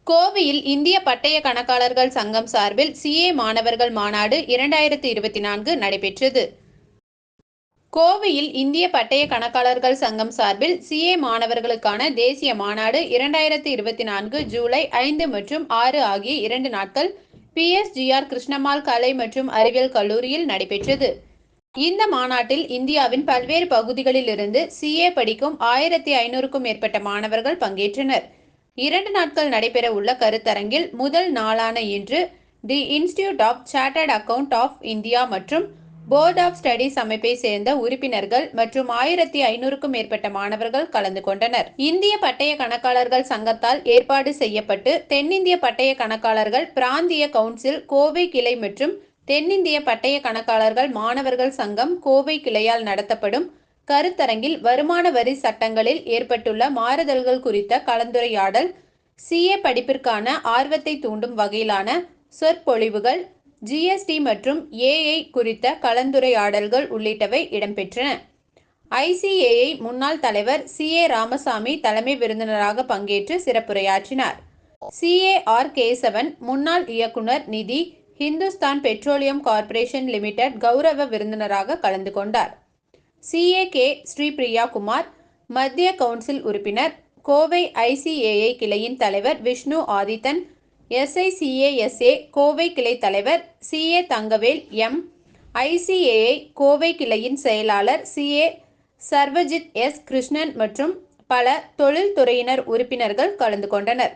கோவையில் இந்திய பட்டய கணக்காளர்கள் சங்கம் சார்பில் சிஏ மாணவர்கள் மாநாடு 2024 நடைபெற்றது. கோவையில் இந்திய பட்டய கணக்காளர்கள் சங்கம் சார்பில் சிஏ மாணவர்களுக்கான தேசிய மாநாடு 2024 ஜூலை 5 மற்றும் 6 ஆகிய 2 நாட்கள் பிஎஸ்ஜிஆர் கிருஷ்ணம்மாள் கலை மற்றும் அறிவியல் கல்லூரியில் நடைபெற்றது. இந்த மாநாட்டில் இந்தியாவின் பல்வேறு பகுதிகளில் இருந்து சிஏ படிக்கும் 1500க்கும் மேற்பட்ட மாணவர்கள் பங்கேற்றனர். 2 நாட்கள் நடைபெற உள்ள கருத்தரங்கில் முதல் நாளான இன்று the institute of chartered account of India மற்றும் போர்ட் ஆஃப் ஸ்டடீஸ் அமைப்பை சேர்ந்த உறுப்பினர்கள் மற்றும் 1500க்கும் மேற்பட்ட மாணவர்கள் கலந்து கொண்டனர். இந்திய பட்டய கணக்காளர்கள் சங்கத்தால் ஏற்பாடு செய்யப்பட்டு தென்னிந்திய பட்டய கணக்காளர்கள் பிராந்திய கவுன்சில் கோவை கிளை மற்றும் தென்னிந்திய பட்டய கணக்காளர்கள் மாணவர்கள் சங்கம் கோவை கிளையால் நடத்தப்படும் கருத்தரங்கில் வருமான வரி சட்டங்களில் ஏற்பட்டுள்ள மாறுதல்கள் குறித்த கலந்துரையாடல், சிஏ படிப்பிற்கான ஆர்வத்தை தூண்டும் வகையிலான சொற்பொழிவுகள், ஜிஎஸ்டி மற்றும் ஏஐ குறித்த கலந்துரையாடல்கள் உள்ளிட்டவை இடம்பெற்றன. ஐசிஏஐ முன்னாள் தலைவர் சிஏ ராமசாமி தலைமை விருந்தினராக பங்கேற்று சிறப்புரையாற்றினார். சிஏஆர் கேசவன் முன்னாள் இயக்குனர் நிதி, ஹிந்துஸ்தான் பெட்ரோலியம் கார்ப்பரேஷன் லிமிடெட் கௌரவ விருந்தினராக கலந்து கொண்டார். சிஏ கே ஸ்ரீபிரியா குமார் மத்திய கவுன்சில் உறுப்பினர், கோவை ஐசிஏஐ கிளையின் தலைவர் விஷ்ணு ஆதித்தன், எஸ்ஐசிஏஎஸ்ஏ கோவை கிளை தலைவர் CA Thangavel M, ICAI Kovai கிளையின் செயலாளர் சிஏ சர்வஜித் எஸ் கிருஷ்ணன் மற்றும் பல தொழில்துறையினர் உறுப்பினர்கள் கலந்து கொண்டனர்.